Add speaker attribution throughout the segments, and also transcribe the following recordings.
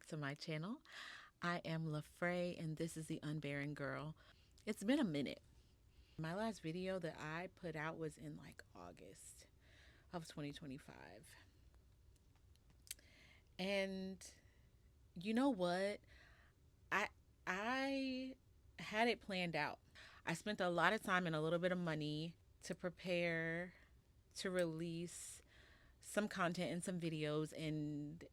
Speaker 1: to my channel. I am Lafray and this is the UnBarren Girl. It's been a minute. My last video that I put out was in like August of 2025. And you know what? I I had it planned out. I spent a lot of time and a little bit of money to prepare to release some content and some videos, and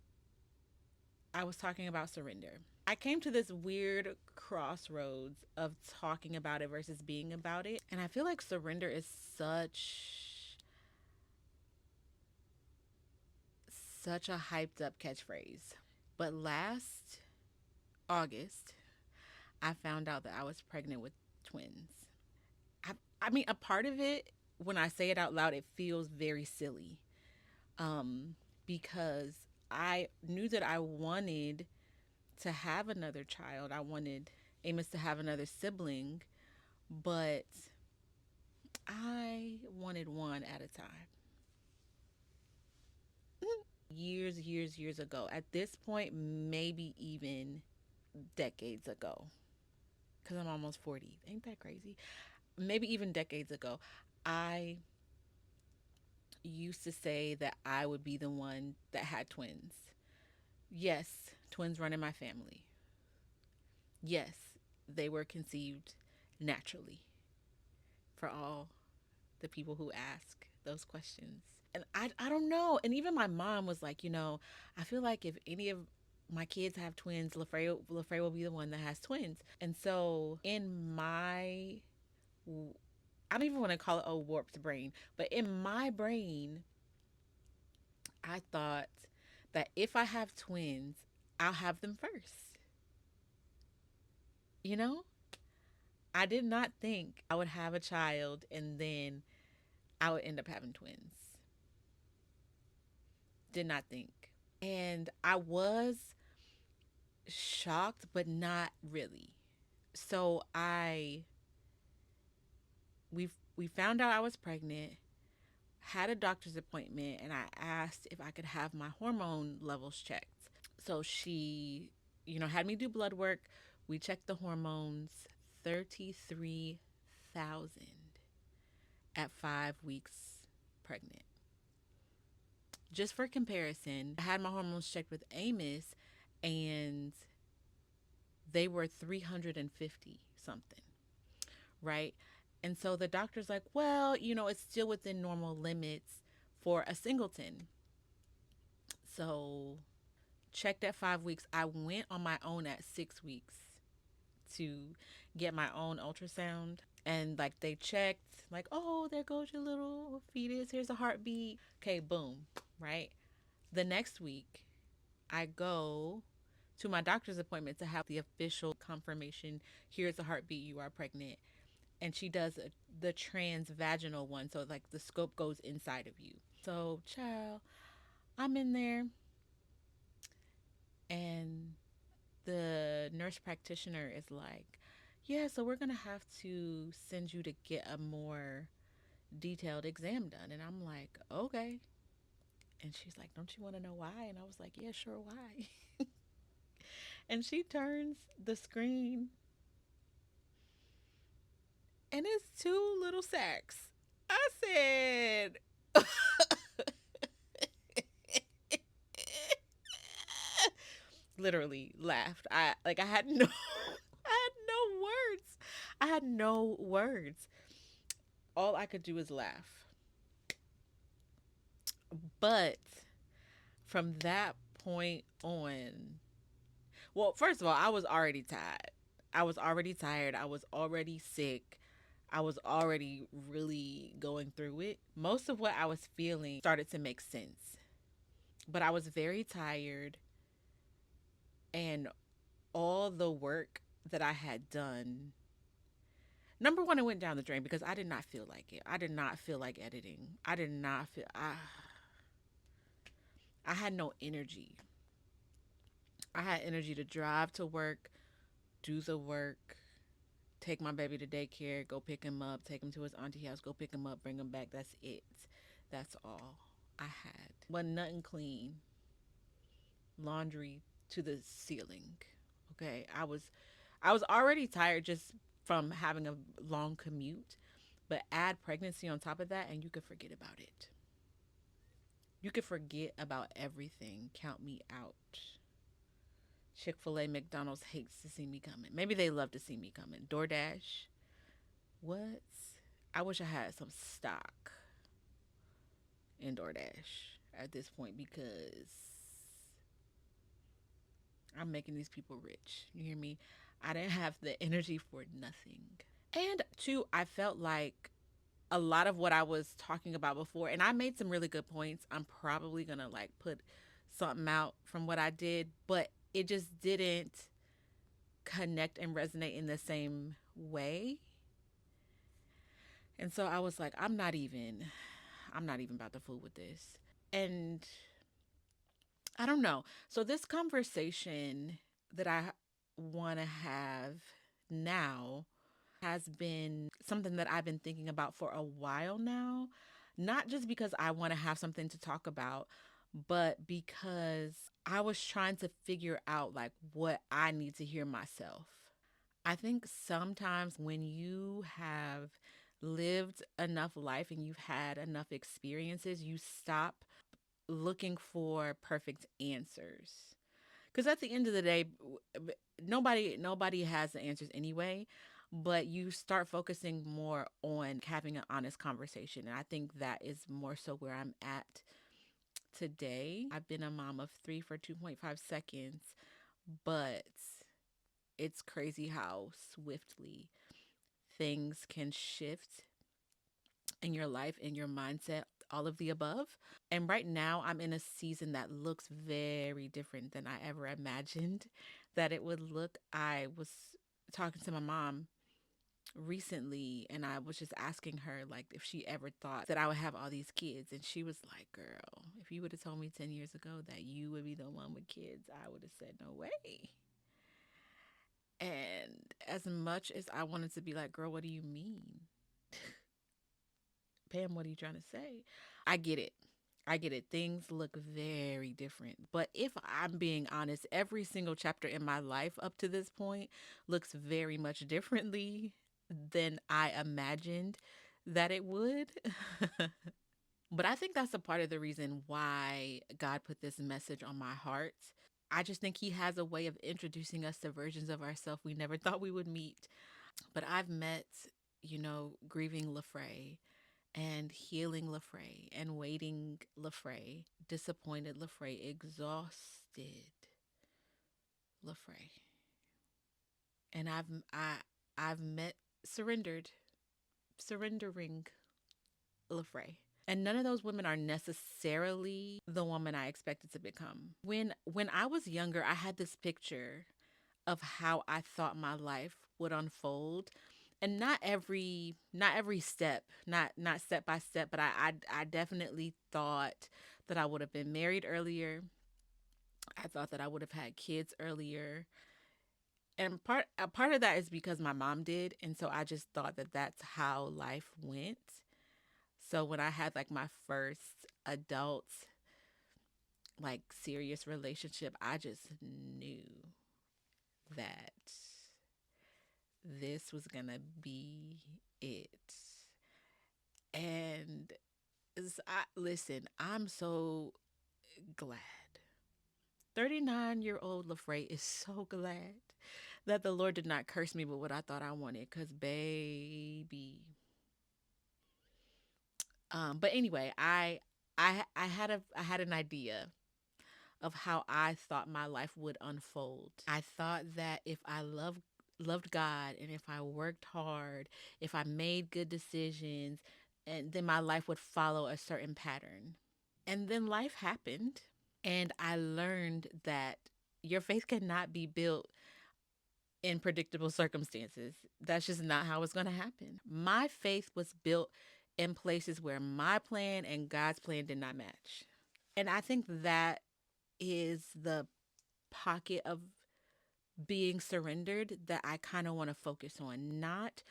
Speaker 1: I was talking about surrender. I came to this weird crossroads of talking about it versus being about it. And I feel like surrender is such a hyped up catchphrase. But last August, I found out that I was pregnant with twins. I, I mean, a part of it, when I say it out loud, it feels very silly, because I knew that I wanted to have another child. I wanted Amos to have another sibling, but I wanted one at a time. Years ago. At this point, maybe even decades ago, because I'm almost 40. Ain't that crazy? Maybe even decades ago, I used to say that I would be the one that had twins. Yes, twins run in my family. Yes, they were conceived naturally, for all the people who ask those questions. And I don't know. And even my mom was like, I feel like if any of my kids have twins, Lafray will be the one that has twins. And so in my, I don't even want to call it a warped brain, but in my brain, I thought that if I have twins, I'll have them first. You know, I did not think I would have a child and then I would end up having twins. Did not think. And I was shocked, but not really. So we found out I was pregnant, had a doctor's appointment, and I asked if I could have my hormone levels checked. So she, had me do blood work. We checked the hormones, 33,000 at 5 weeks pregnant. Just for comparison, I had my hormones checked with Amos and they were 350 something, right? And so the doctor's like, well, it's still within normal limits for a singleton. So checked at 5 weeks. I went on my own at 6 weeks to get my own ultrasound. And like they checked, like, oh, there goes your little fetus. Here's a heartbeat. Okay, boom, right? The next week, I go to my doctor's appointment to have the official confirmation. Here's a heartbeat. You are pregnant. And she does the transvaginal one. So, like, the scope goes inside of you. So, child, I'm in there. And the nurse practitioner is like, yeah, so we're going to have to send you to get a more detailed exam done. And I'm like, okay. And she's like, don't you want to know why? And I was like, yeah, sure, why? And she turns the screen and it's two little sacks. I said, literally laughed. I had no I had no words. I had no words. All I could do was laugh. But from that point on, well, first of all, I was already tired. I was already tired. I was already sick. I was already really going through it. Most of what I was feeling started to make sense. But I was very tired, and all the work that I had done, number one, it went down the drain because I did not feel like it. I did not feel like editing. I had no energy. I had energy to drive to work, do the work, take my baby to daycare, go pick him up, take him to his auntie house, go pick him up, bring him back. That's it. That's all I had. Wasn't nothing clean. Laundry to the ceiling. Okay. I was already tired just from having a long commute, but add pregnancy on top of that and you could forget about it. You could forget about everything. Count me out. Chick-fil-A, McDonald's hates to see me coming. Maybe they love to see me coming. DoorDash, what? I wish I had some stock in DoorDash at this point because I'm making these people rich. You hear me? I didn't have the energy for nothing. And two, I felt like a lot of what I was talking about before, and I made some really good points. I'm probably gonna like put something out from what I did, but it just didn't connect and resonate in the same way. And so I was like, I'm not even about to fool with this. And I don't know. So this conversation that I want to have now has been something that I've been thinking about for a while now. Not just because I want to have something to talk about, but because I was trying to figure out like what I need to hear myself. I think sometimes when you have lived enough life and you've had enough experiences, you stop looking for perfect answers. Because at the end of the day, nobody has the answers anyway. But you start focusing more on having an honest conversation, and I think that is more so where I'm at today. I've been a mom of three for 2.5 seconds, but it's crazy how swiftly things can shift in your life, in your mindset, all of the above. And right now, I'm in a season that looks very different than I ever imagined that it would look. I was talking to my mom recently and I was just asking her like if she ever thought that I would have all these kids, and she was like, "Girl, if you would have told me 10 years ago that you would be the one with kids, I would have said no way." And as much as I wanted to be like, "Girl, what do you mean?" Pam, what are you trying to say? I get it. I get it. Things look very different. But if I'm being honest, every single chapter in my life up to this point looks very much differently than I imagined that it would. But I think that's a part of the reason why God put this message on my heart. I just think He has a way of introducing us to versions of ourselves we never thought we would meet. But I've met, grieving Lafray and healing Lafray and waiting Lafray, disappointed Lafray, exhausted Lafray. And I've met surrendered, surrendering Lafray. And none of those women are necessarily the woman I expected to become. When I was younger, I had this picture of how I thought my life would unfold, and not every step, not step by step, but I definitely thought that I would have been married earlier. I thought that I would have had kids earlier. And a part of that is because my mom did, and so I just thought that that's how life went. So when I had like my first adult like serious relationship, I just knew that this was going to be it. And listen, I'm so glad. 39-year-old Lafray is so glad that the Lord did not curse me with what I thought I wanted. Because, baby. But anyway, I had an idea of how I thought my life would unfold. I thought that if I loved God and if I worked hard, if I made good decisions, and then my life would follow a certain pattern. And then life happened, and I learned that your faith cannot be built in predictable circumstances. That's just not how it's going to happen. My faith was built in places where my plan and God's plan did not match. And I think that is the pocket of being surrendered that I kind of want to focus on, not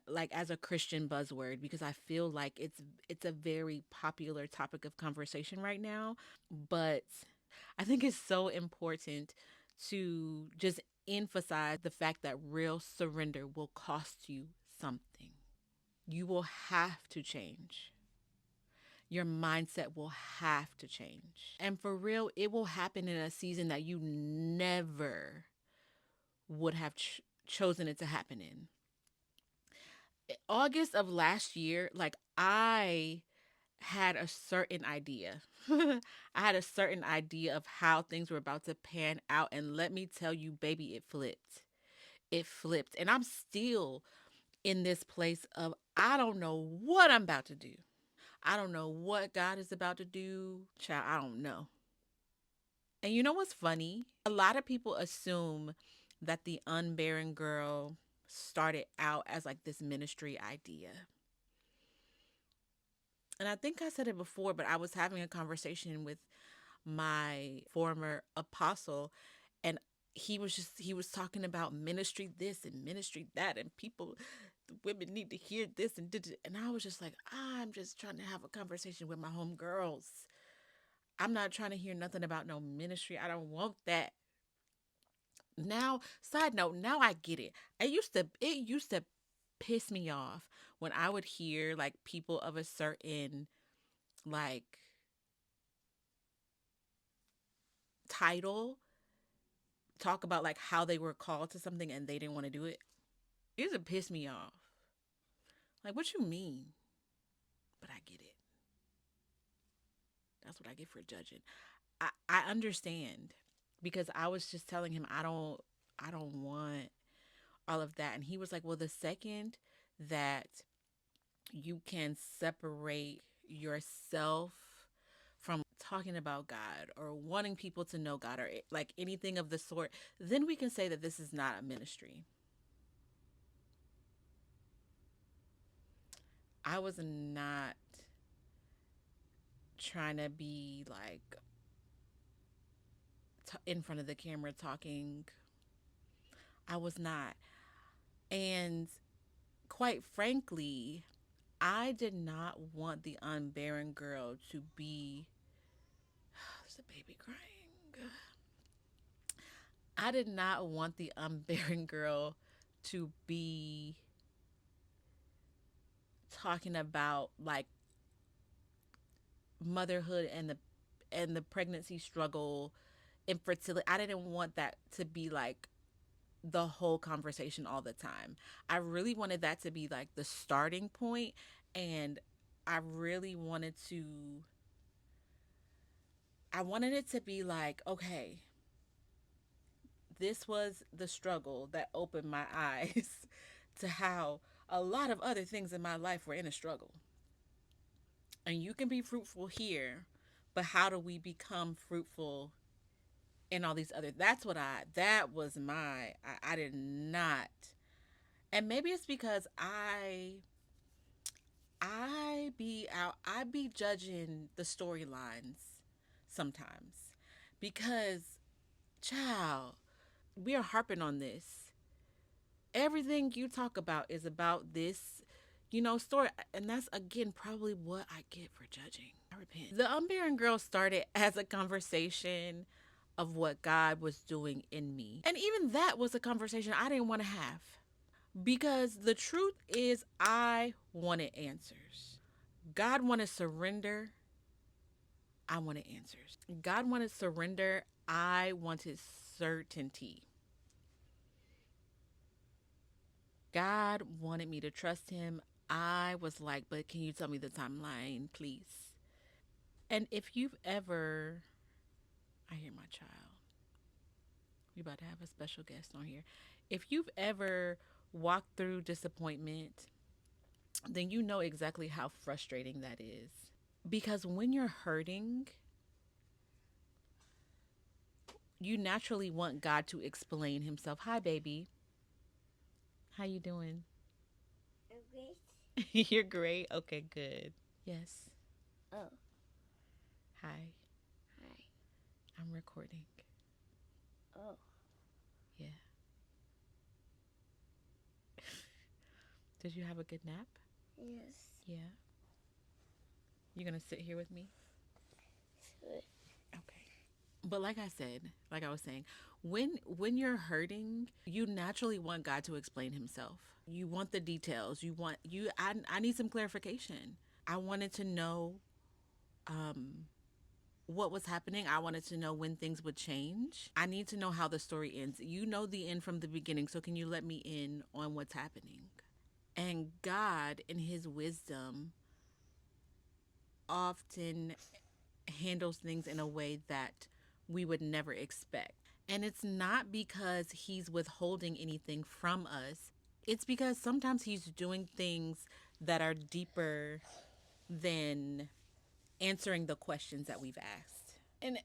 Speaker 1: like as a Christian buzzword, because I feel like it's a very popular topic of conversation right now, but I think it's so important to just emphasize the fact that real surrender will cost you something. You will have to change. Your mindset will have to change. And for real, it will happen in a season that you never would have chosen it to happen in. August of last year, like I had a certain idea. I had a certain idea of how things were about to pan out. And let me tell you, baby, it flipped. It flipped. And I'm still in this place of I don't know what I'm about to do. I don't know what God is about to do. Child, I don't know. And you know what's funny? A lot of people assume that the UnBarren girl started out as like this ministry idea. And I think I said it before, but I was having a conversation with my former apostle, and he was talking about ministry this and ministry that, and people, the women need to hear this and I was just like, I'm just trying to have a conversation with my homegirls. I'm not trying to hear nothing about no ministry. I don't want that. Now, side note, now I get it. It used to piss me off when I would hear like people of a certain like title talk about like how they were called to something and they didn't want to do it. It used to piss me off. Like, what you mean? But I get it. That's what I get for judging. I understand because I was just telling him I don't want all of that. And he was like, well, the second that you can separate yourself from talking about God or wanting people to know God or like anything of the sort, then we can say that this is not a ministry. I was not trying to be like in front of the camera talking. I was not. And quite frankly, I did not want the UnBarren girl to be. There's a baby crying. I did not want the UnBarren girl to be talking about like motherhood and the pregnancy struggle, infertility. I didn't want that to be like the whole conversation all the time. I really wanted that to be like the starting point, and I really wanted it to be like, okay, this was the struggle that opened my eyes to how a lot of other things in my life were in a struggle. And you can be fruitful here, but how do we become fruitful in all these other, that was I did not. And maybe it's because I be judging the storylines sometimes because child, we are harping on this. Everything you talk about is about this, story. And that's again probably what I get for judging. I repent. The UnBarren girl started as a conversation of what God was doing in me. And even that was a conversation I didn't want to have. Because the truth is, I wanted answers. God wanted surrender. I wanted answers. God wanted surrender. I wanted certainty. God wanted me to trust him. I was like, but can you tell me the timeline, please? And if you've ever, I hear my child. We about to have a special guest on here. If you've ever walked through disappointment, then you know exactly how frustrating that is. Because when you're hurting, you naturally want God to explain himself. Hi, baby. How you doing? I'm great. You're great? Okay, good. Yes. Oh. Hi. Hi. I'm recording. Oh. Yeah. Did you have a good nap? Yes. Yeah. You gonna sit here with me? Sure. Okay. But like I was saying, when you're hurting, you naturally want God to explain himself. You want the details. I need some clarification. I wanted to know what was happening. I wanted to know when things would change. I need to know how the story ends. You know the end from the beginning, so can you let me in on what's happening? And God, in his wisdom, often handles things in a way that we would never expect. And it's not because he's withholding anything from us, it's because sometimes he's doing things that are deeper than answering the questions that we've asked. And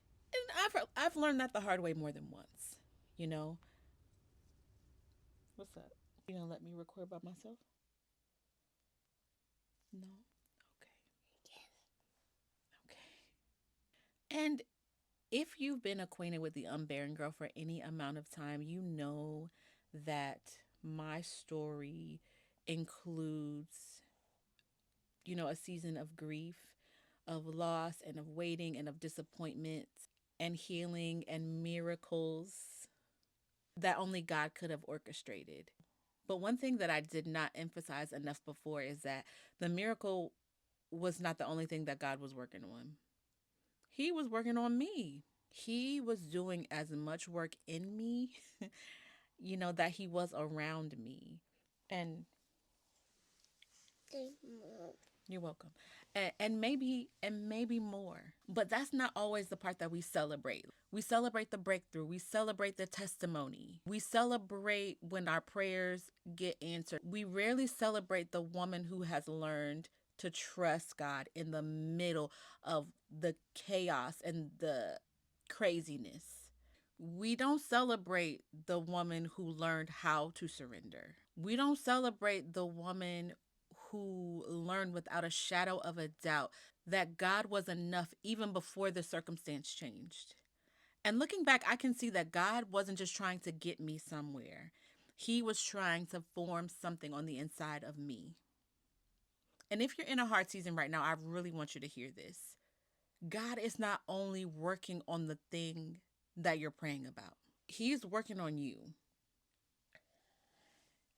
Speaker 1: I've learned that the hard way more than once. You know, what's up? You gonna let me record by myself? No. Okay. Okay. And if you've been acquainted with the UnBarren girl for any amount of time, you know that my story includes, a season of grief, of loss, and of waiting, and of disappointment, and healing, and miracles that only God could have orchestrated. But one thing that I did not emphasize enough before is that the miracle was not the only thing that God was working on. He was working on me. He was doing as much work in me, that he was around me. And you're welcome. And maybe more. But that's not always the part that we celebrate. We celebrate the breakthrough. We celebrate the testimony. We celebrate when our prayers get answered. We rarely celebrate the woman who has learned to trust God in the middle of the chaos and the craziness. We don't celebrate the woman who learned how to surrender. We don't celebrate the woman who learned without a shadow of a doubt that God was enough even before the circumstance changed. And looking back, I can see that God wasn't just trying to get me somewhere, he was trying to form something on the inside of me. And if you're in a hard season right now, I really want you to hear this. God is not only working on the thing that you're praying about, he's working on you.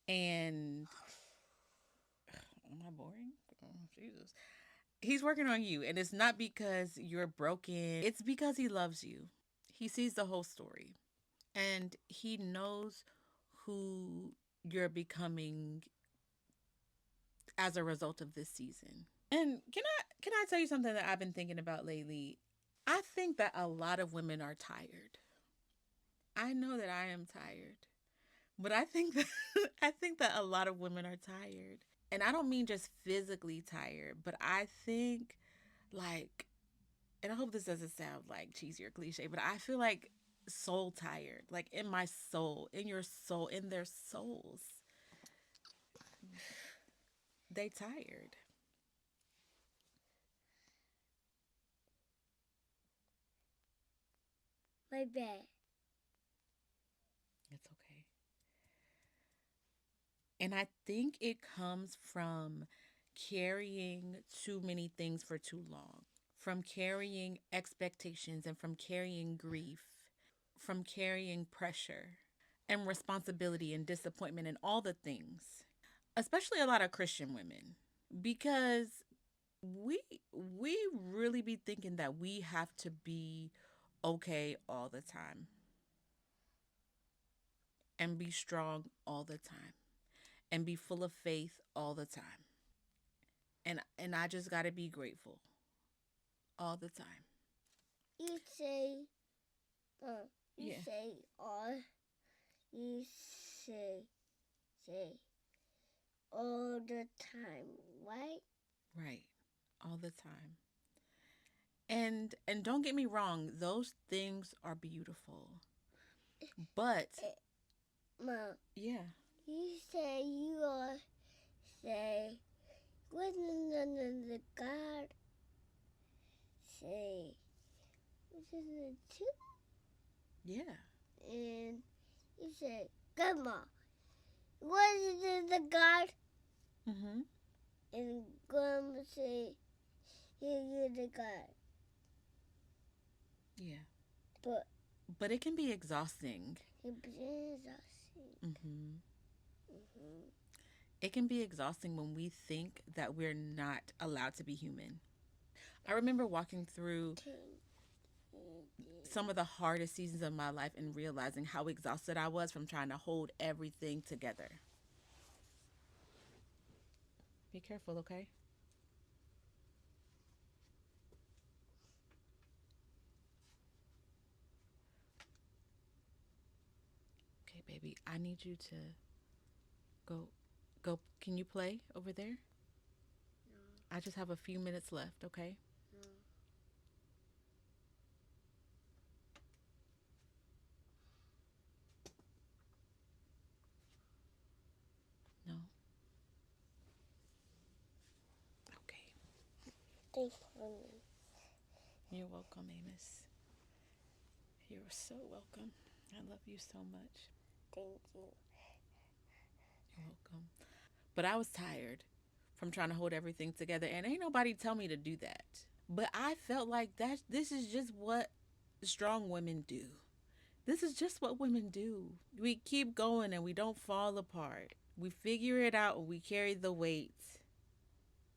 Speaker 1: And am I boring? Oh, Jesus. He's working on you. And it's not because you're broken, it's because he loves you. He sees the whole story. And he knows who you're becoming as a result of this season. And can I tell you something that I've been thinking about lately? I think that a lot of women are tired. I know that I am tired. But I think that I think that a lot of women are tired. And I don't mean just physically tired, but I think like, and I hope this doesn't sound like cheesy or cliche, but I feel like soul tired, like in my soul, in your soul, in their souls. They tired.
Speaker 2: My bed.
Speaker 1: It's okay. And I think it comes from carrying too many things for too long, from carrying expectations and from carrying grief, from carrying pressure and responsibility and disappointment and all the things, especially a lot of Christian women, because we we really be thinking that we have to be okay all the time and be strong all the time and be full of faith all the time. And I just got to be grateful all the time.
Speaker 2: You say, you
Speaker 1: Yeah.
Speaker 2: say all. You say, say all the time, right?
Speaker 1: Right. All the time. And don't get me wrong, those things are beautiful. But
Speaker 2: Mom,
Speaker 1: yeah.
Speaker 2: you say you are say what the God say what is it too?
Speaker 1: Yeah.
Speaker 2: And you say grandma. What is it the God?
Speaker 1: Mhm.
Speaker 2: And grandma say you the God.
Speaker 1: Yeah.
Speaker 2: but
Speaker 1: But it can be exhausting.
Speaker 2: it's exhausting.
Speaker 1: Hmm.
Speaker 2: Mm-hmm.
Speaker 1: It can be exhausting when we think that we're not allowed to be human. I remember walking through some of the hardest seasons of my life and realizing how exhausted I was from trying to hold everything together. Be careful, okay? Okay, baby. I need you to go go can you play over there? I just have a few minutes left, okay?
Speaker 2: No.
Speaker 1: No. Okay.
Speaker 2: Thanks for me.
Speaker 1: You're welcome, Amos. You're so welcome. I love you so much.
Speaker 2: Thank you.
Speaker 1: You're welcome. But I was tired from trying to hold everything together, and ain't nobody tell me to do that. But I felt like that this is just what strong women do. This is just what women do. We keep going and we don't fall apart. We figure it out and we carry the weight.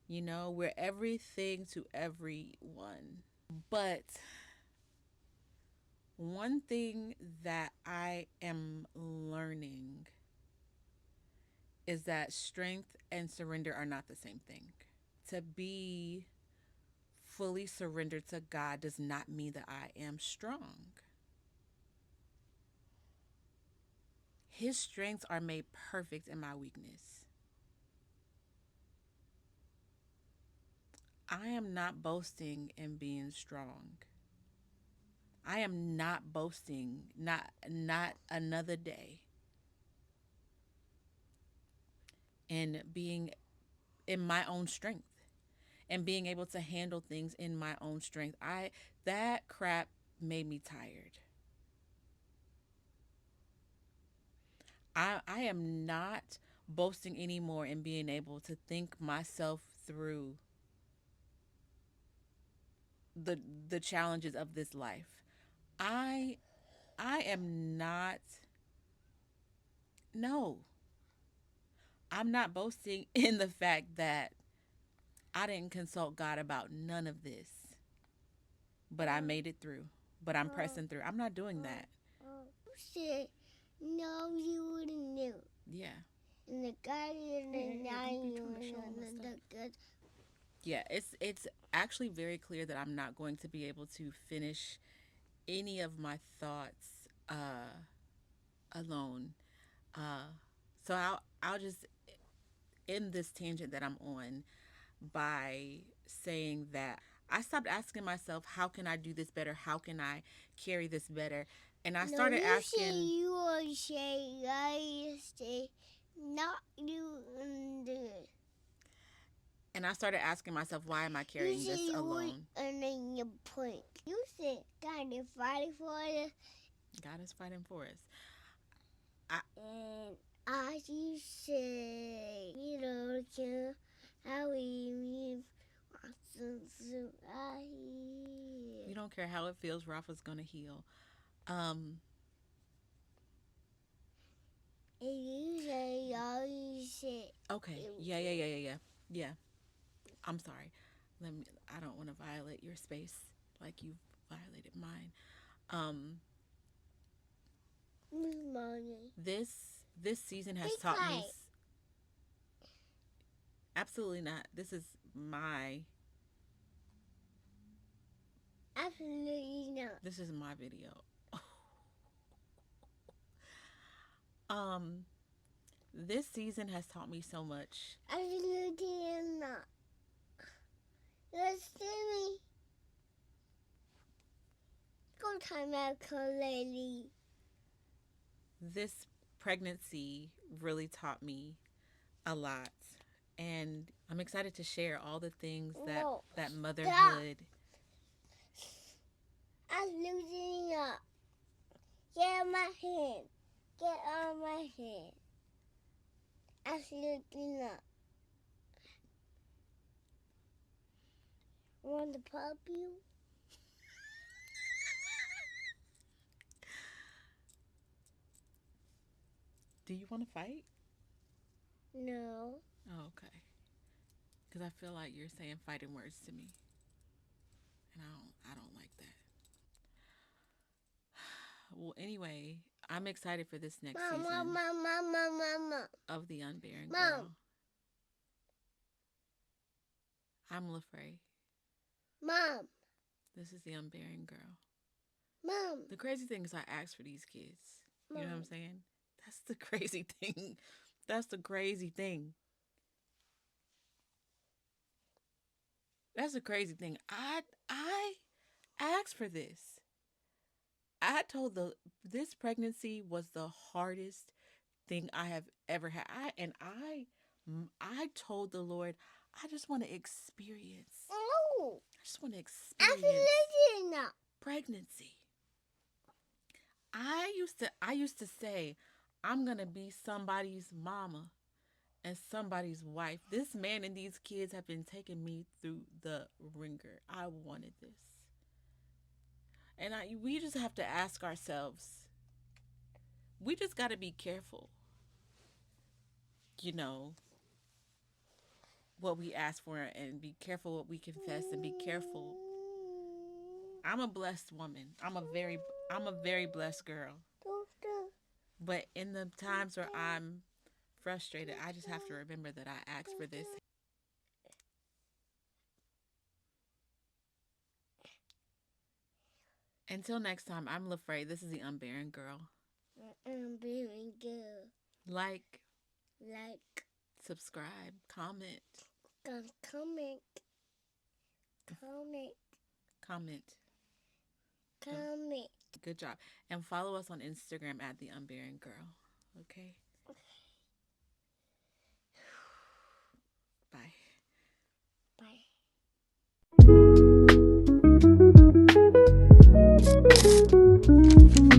Speaker 1: You know, we're everything to everyone. But one thing that I am learning is that strength and surrender are not the same thing. To be fully surrendered to God does not mean that I am strong. His strengths are made perfect in my weakness. I am not boasting in being strong. I am not boasting, not another day in being in my own strength and being able to handle things in my own strength. I that crap made me tired. I am not boasting anymore in being able to think myself through the the challenges of this life. I I am not no. I'm not boasting in the fact that I didn't consult God about none of this, but I made it through. But I'm pressing through. I'm not doing that.
Speaker 2: You said no, you wouldn't know.
Speaker 1: Yeah.
Speaker 2: And the guy in the
Speaker 1: Don't be trying to show all my stuff. Yeah, it's actually very clear that I'm not going to be able to finish any of my thoughts alone. So I'll just end this tangent that I'm on by saying that I stopped asking myself, how can I do this better? How can I carry this better? And I started asking.
Speaker 2: You will say, I say, not you and this.
Speaker 1: And I started asking myself, why am I carrying this alone?
Speaker 2: And then your point. You said, God is fighting for us.
Speaker 1: God is fighting for us.
Speaker 2: And as you say, you don't care how we move.
Speaker 1: You don't care how it feels. Rafa's gonna heal.
Speaker 2: And you say, all you say.
Speaker 1: Okay. Yeah. I'm sorry. I don't want to violate your space like you've violated mine. Um, this season has taught me. Absolutely not. This is my.
Speaker 2: Absolutely not.
Speaker 1: This is my video. um, this season has taught me so much.
Speaker 2: Absolutely not. Listen to me. Go time out, lady.
Speaker 1: This pregnancy really taught me a lot, and I'm excited to share all the things that motherhood.
Speaker 2: I'm losing up. Get on my hand. Get on my hand. Absolutely not. Want to pop you?
Speaker 1: Do you want to fight?
Speaker 2: No.
Speaker 1: Oh, okay. Because I feel like you're saying fighting words to me, and I don't like that. Well, anyway, I'm excited for this next
Speaker 2: Mom,
Speaker 1: season
Speaker 2: mom.
Speaker 1: of The UnBarren
Speaker 2: Mom,
Speaker 1: Girl. I'm Lafray.
Speaker 2: mom,
Speaker 1: This is The UnBarren Girl.
Speaker 2: mom,
Speaker 1: The crazy thing is, I asked for these kids. You know what I'm
Speaker 2: mom.
Speaker 1: saying? That's the crazy thing. That's the crazy thing. That's the crazy thing. I asked for this. I told the this pregnancy was the hardest thing I have ever had. I told the Lord, I just want to experience.
Speaker 2: Oh,
Speaker 1: I just want to
Speaker 2: I feel
Speaker 1: experience
Speaker 2: lazy now.
Speaker 1: pregnancy. I used to say, I'm gonna be somebody's mama and somebody's wife. This man and these kids have been taking me through the ringer. I wanted this. And we just have to ask ourselves, we just got to be careful, you know, what we ask for, and be careful what we confess, and be careful. I'm a blessed woman. I'm a very blessed girl. But in the times where I'm frustrated, I just have to remember that I asked for this. Until next time, I'm Lafray. This is the UnBarren Girl.
Speaker 2: I'm very good.
Speaker 1: Like,
Speaker 2: Like,
Speaker 1: subscribe, comment,
Speaker 2: comment, comment,
Speaker 1: comment.
Speaker 2: comment.
Speaker 1: Good job. And follow us on Instagram at the UnBarren Girl. Okay?